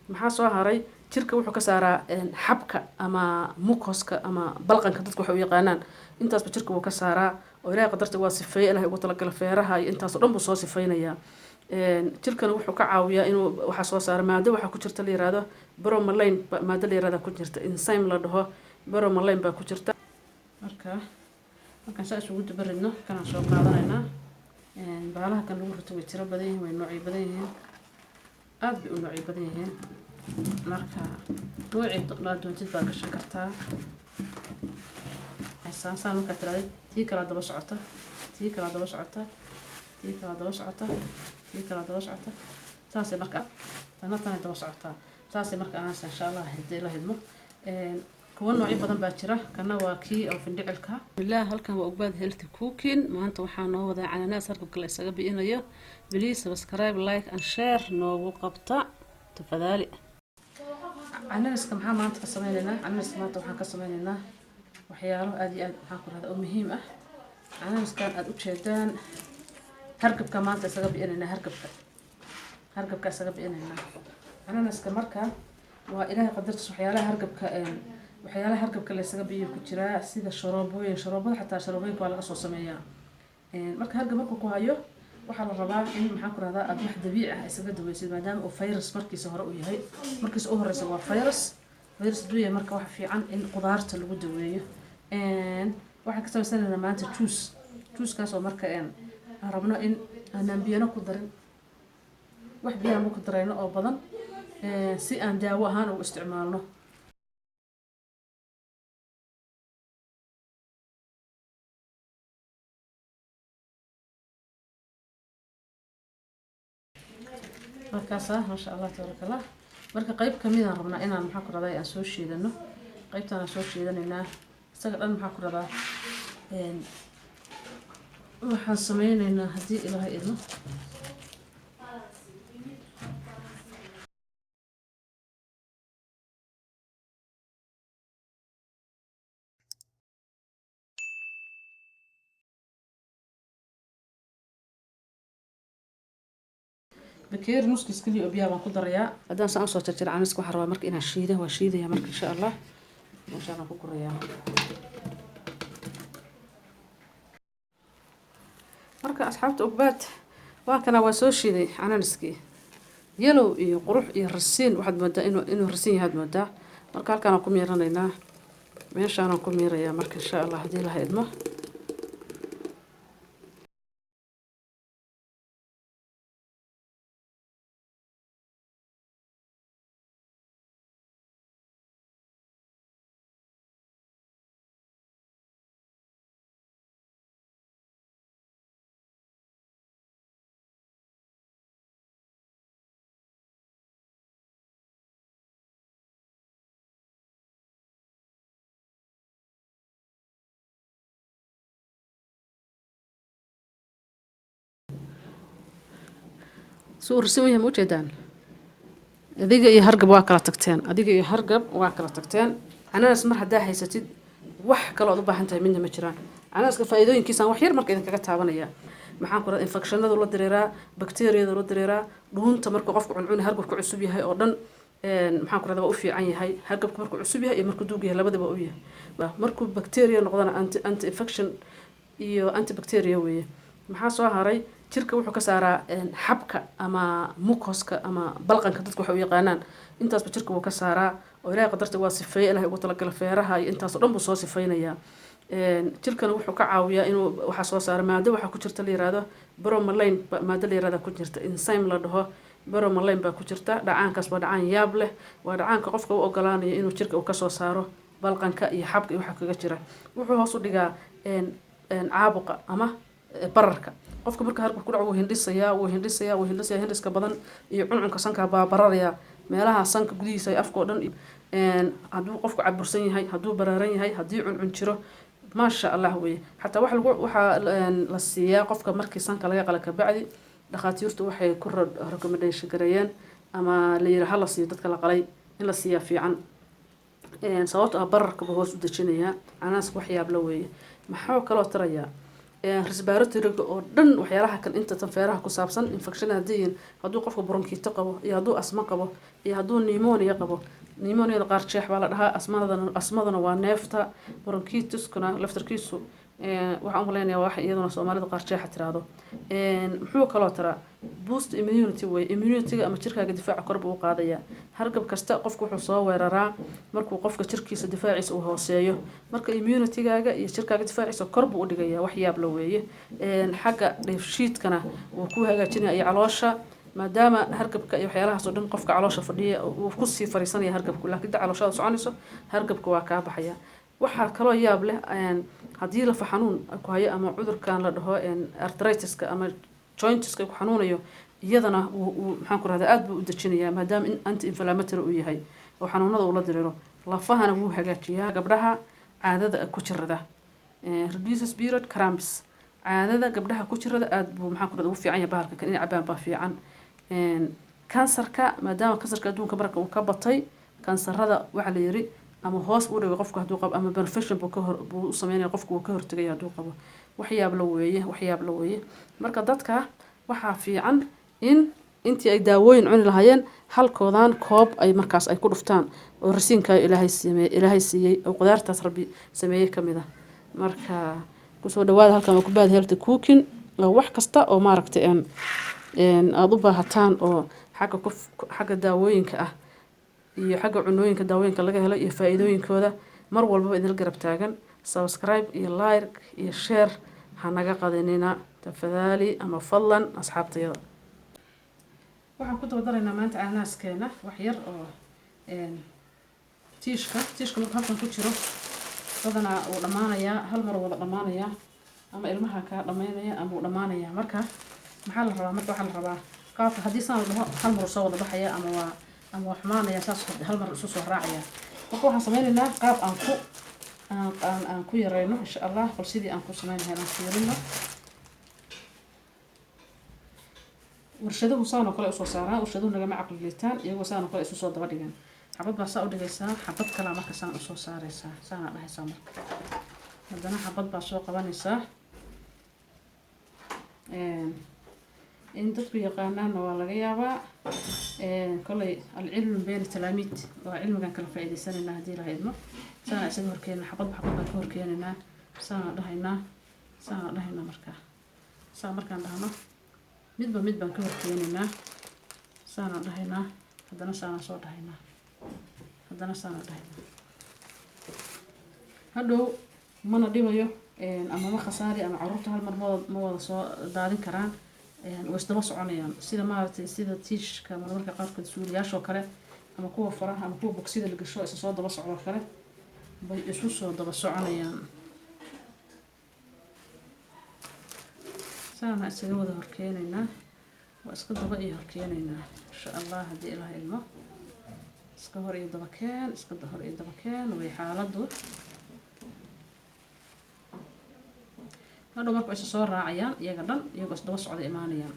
maxaa soo haray jirka wuxuu ka saaraa xabka ama mukoska ama balqanka dadku waxay u yaqaanaan intaasba jirka wuu ka saaraa oo ilaahay qadarta waa sifeeye ilaahay ugu talagala feeraha iyo intaasoo dhan buu soo sifeynayaa jirkana wuxuu ka caawiyaa inuu waxaa soo saara maado waxaa ku jirta la yihahdo bromelain maado la yihahda ku jirta enzyme la dhaho bromelain baa ku jirta markaan saa isugu dabaridno kanaan soo qaadanaynaa baalaha kan lagu rito way tiro badan yihiin way noocyo badan yihiin aad bay u noocyo badan yihiin marka noocii doontid baa gashan kartaa saan markaa tiraahday tii kalaa daba socota tii kalaa daba socota tii kalaa daba socota tii kalaa daba socota saasay marka tanay daba socotaa saasay marka anaas insha allah hadii la hidmo kuwa noocyo badan baa jira kana waa kii oo findhicilka bilaa halkan waa ogbaad healthy cooking maanta waxaa noo wadaa cananaas hargabka la isaga bi'inayo please subscribe like and share noogu qabta tafadaali cananaaska maxaa maanta ka sameynaynaa cananaaska maanta waxaan ka sameynaynaa waxyaalo aad iyo aad maxaan ku rahdaa oo muhiim ah cananaaskan aad u jeedaan hargabka maanta isaga bi'inaynaa hargabka isaga bi'inaynaa cananaaska marka waa ilaahay qadartiisa waxyaalaha hargabka la isaga biyo ku jiraa sida sharoobada xataa sharoobooyinka waa laga soo sameeyaa marka hargab markuu ku hayo waxaa la rabaa in maxaan ku rahdaa aad wax dabiici ah isaga daweysid maadaama uu virus markiisa hore u yahay markiisa u horeysa waa virus haduu yahay marka waxa fiican in qudaarta lagu daweeyo waxaan ka sameysanaynaa maanta juuskaas oo marka aan rabno in aanan biyana ku darin wax biyaan ku darayno oo badan si aan daawo ahaan ugu isticmaalno markaasa masha allah tabaaraka allah marka qayb kamid aan rabnaa inaan maxaa ku radaa aan soo sheedano qaybtaan aan soo sheedanaynaa isaga dhan maxaa ku radaa waxaan sameynaynaa haddii ilaahay idmo بكير نص كيسكلي أبيها بنقول دريا هذا سأنا صوت ترى عن مسك وحرة مرك إنها شيدة وشيدة يا مرك إن شاء الله نقول ريا مرك أصحاب أقبات وكنا وسوي شيدة عن نسكي يلو يقروح يرسين واحد مدة إنه رسين هاد مدة مرك كان أقوم يرنينا ماشي أنا أقوم يريا مرك إن شاء الله هدي لها إدمه سو رسويها مو جدان أديك يهرجب واكلة تكتين أديك يهرجب واكلة تكتين أنا أسمع حدا حيستيد وح كلا ضبح أنت منه مجران أنا أسمع فايدين كيسان وحير مركز إنك كتابنا إياه maxaan ku radaa infectionada la dareeraa bacteriada la dareeraa dhuunta marka qofku cuncun hargabku cusub yahay oo dhan maxaan ku radaa waa u fiican yahay hargabku markuu cusub yahay iyo markuu duug yahay labadaba u yahay markuu bacteria noqdana anti infection iyo antibacteria weeye maxaa soo haray jirka wuxuu ka saaraa xabka ama mukoska ama balqanka dadku waxay u yaqaanaan intaasba jirka wuu ka saaraa oo ilaahay qadarta waa sifeeye ilaahay ugu talagala feeraha iyo intaasoo dhan buu soo sifeynayaa jirkana wuxuu ka caawiyaa inuu waxaa soo saara maado waxaa ku jirta la yihahdo bromelain maado la yihahda ku jirta enzyme la dhaho bromelain baa ku jirta dhacaankaas waa dhacaan yaab leh waa dhacaanka qofka u ogolaanaya inuu jirka uu kasoo saaro balqanka iyo xabka iyo waxa kaga jira wuxuu hoos u dhigaa caabuqa ama bararka qofka marka hargab ku dhaco wuu hindhisayaa hindhiska badan iyo cuncunka sanka baa bararaya meelaha sanka gudihiisa iyo afka oo dhan hadduu qofku cabursan yahay hadduu baraaran yahay haddii cuncun jiro maasha allah weeye xataa waxaa la siiyaa qofka markii sanka laga qala kabacdi dhakhaatiirtu waxay ku recommendation gareeyeen ama la yidhi hala siiyo dadka la qalay in la siiyaa fiican sababto ah bararka buu hoos u dejinayaa canaaska wax yaab la weeye maxaa kaloo tarayaa respiratory oo dhan waxyaalaha kan inta tan feeraha ku saabsan infection hadii hadduu qofka bronkiito qabo iyo hadduu asma qabo iyo hadduu pneumonia qabo pneumonia qaar jeex baa la dhahaa asmadana waa neefta bronchitiskuna laftarkiisu waxaan u maleynayaa wax iyaduna Soomaalida qaar jeexa tiraado muxuu kaloo tara boost immunity way immunity ama jirkaaga difaaca kor buu u qaadayaa hargab kasta qofku wuxuu soo weeraraa markuu qofka jirkiisa difaaciisa uu hooseeyo marka immunity-gaaga iyo jirkaaga difaaciisa kor buu u dhigayaa wax yaab la weeye xagga dheefshiidkana wuu ku hagaajinayaa caloosha maadaama hargabka iyo waxyaalahaas oo dhan qofka caloosha fadhiya uu ku sii fariisanaya hargabku laakiin calooshaada soconayso hargabka waa ka baxaya waxaa kaloo yaab leh haddii lafa xanuun ku hayo ama cudurkan la dhaho arthritis-ka ama joints-ka ku xanuunayo iyadana maxaan ku rahdaa aad buu u dejinayaa maadaama in anti inflammatory uu yahay oo xanuunada uu la diriro lafahana wuu hagaajiyaa gabdhaha caadada ku jirada reduces period cramps caadada gabdhaha ku jirada aad buu maxaan ku rahdaa ugu fiican yahay bahalka kan in cabaan baa fiican kansarka maadaama kansarka adduunka marka uu ka batay kansarada waxa la yiri ama hoos u dhigay qofku hadduu qabo ama beneficial buu u sameynaya qofku uu ka hortagaya hadduu qabo waxyaab la weeye marka dadka waxaa fiican in intii ay daawooyin cuni lahaayeen halkoodan koob ay markaas ay ku dhuftaan oo rasiinka ilaahay siiyey oo qudaartaas rabbi sameeyay kamid ah marka kusoo dhawaada halkan oo ku baad healthy cooking oo wax kasta oo maaragtay aad u baahataan oo xagga daawooyinka ah iyo xagga cunooyinka daawooyinka laga helo iyo faa'iidooyinkooda mar walba idin garab taagan subscribe iyo like iyo share hanaga qadinina tafadali ama fadlan asxaabtayada waxaan ku dabadaraynaa maanta caanaaskeena wax yar oo tiishka marka halkan ku jiro badanaa uu dhamaanayaa hal mar wada dhamaanayaa ama ilmaha ka dhamaynaya ama uu dhamaanayaa marka maxaa la rabaa marka waxaa la rabaa qaabka haddii saan dhaho hal mar soo wada baxaya ama wax maanaya saas hal mar isu soo raacaya marka waxaan sameynaynaa qaab aan ku yareyno insha Allah bal sidii aan ku sameynahay aan fiirino warshaduhu saan oo kale soo saaraa warshaduhu naga macaqli liitaan iyagoo saan oo kale isu soo daba dhigan xabad baa saa u dhigaysaa xabad kale marka saan u soo saaraysaa saan dhahaysaa marka haddana xabad baa soo qabanaysaa in dadku yaqaanaana waa laga yaabaa kolay alcilmu bayna talaamiid waa cilmigan kala faa'iideysanayna haddii la haydno saana isaga horkeenna xabad baan ka horkeenaynaa saana dhahaynaa markaan dhahno midba mid baan ka horkeenaynaa saana dhahaynaa haddana saana soo dhahaynaa haddana saana dhahaynaa hadhow mana dhibayo ama ma khasaari ama carruurta hal mar ma wada soo daadin karaan wasdaba soconayaan sida maaragtay sida tiishka marmarka qaarkood suuliyaashoo kale ama kuwa faraha ama kuwa bogsida la gasho isa soo daba socdo kale bay isu soo daba soconayaan saana isaga wada horkeenaynaa waa iska daba iyo horkeenaynaa insha Allah haddii ilaah ilmo iska hor iyo daba keen way xaaladdu hadhow marka isa soo raacayaan iyaga dhan iyagoo is daba socda imaanayaan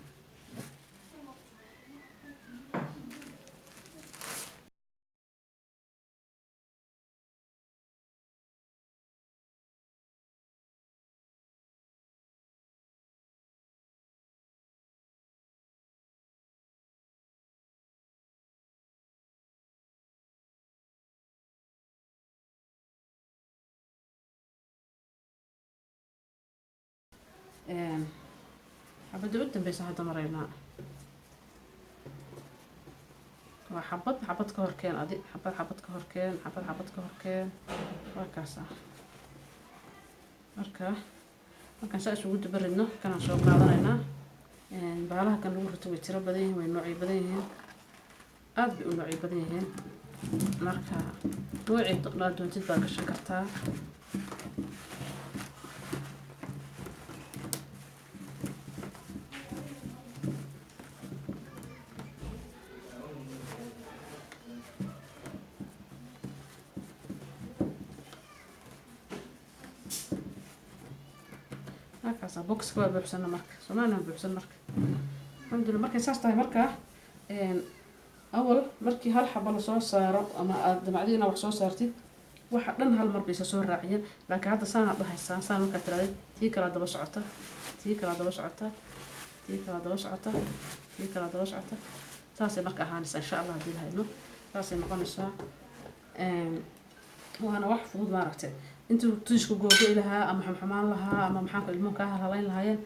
xabadda u dambeysa hadda maraynaa waa xabad ka horkeen adi xabad ka horkeen waa kaasa markaan saa isugu dabaridno kanaan soo qaadanaynaa baalaha kan lagu rito way tiro badan yihiin way noocyo badan yihiin aad bay u noocyo badan yihiin marka noocii aad doontid baa gashan kartaa box waa buuxsan marka Soomaaliya buuxsan marka alxamdulillah markay saas tahay marka awal markii hal xabba la soo saaro ama aad damacdiina wax soo saartid waxa dhan hal mar bay soo raaciyeen laakiin hadda saan hadda haysaan saan markaa tiraahday tii kala daba socota tii kala daba socota tii kala daba socota tii kala daba socota taasay marka ahaanaysaa insha allah haddii lahayno taasay noqonaysaa waana wax fudud maaragtay intuu tiishku googo lahaa ama xumxumaan lahaa ama maxaan ku ilmuhu kaa halalayn lahaayeen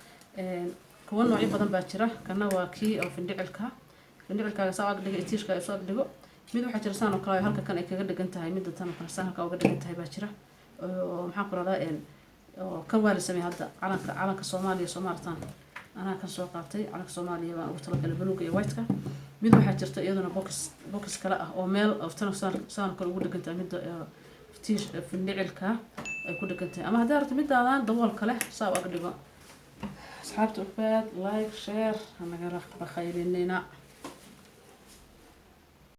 kuwa noocyo badan baa jira kana waa kii oo findhicilkaaga saa ag dhigo tiishka soo ag dhigo mid waxaa jira saan oo kale halka kan ay kaga dhigan tahay midda tan oo kale saan halka uga dhigan tahay baa jira oo maxaan ku radaa oo kan waa la sameeyay hadda calanka Soomaaliya Soomaalitan anaa kan soo qaatay calanka Soomaaliya baan ugu talagalay buluuga iyo white-ka mid waxaa jirta iyaduna box kale ah oo meel of tan saan kale ugu dhigan tahay midda tiish findhicilka ay ku dhigan tahay ama haddii aragto midaadan dabool kale saa uga dhigo asxaabta ubaad like share anaga rax bakhaylina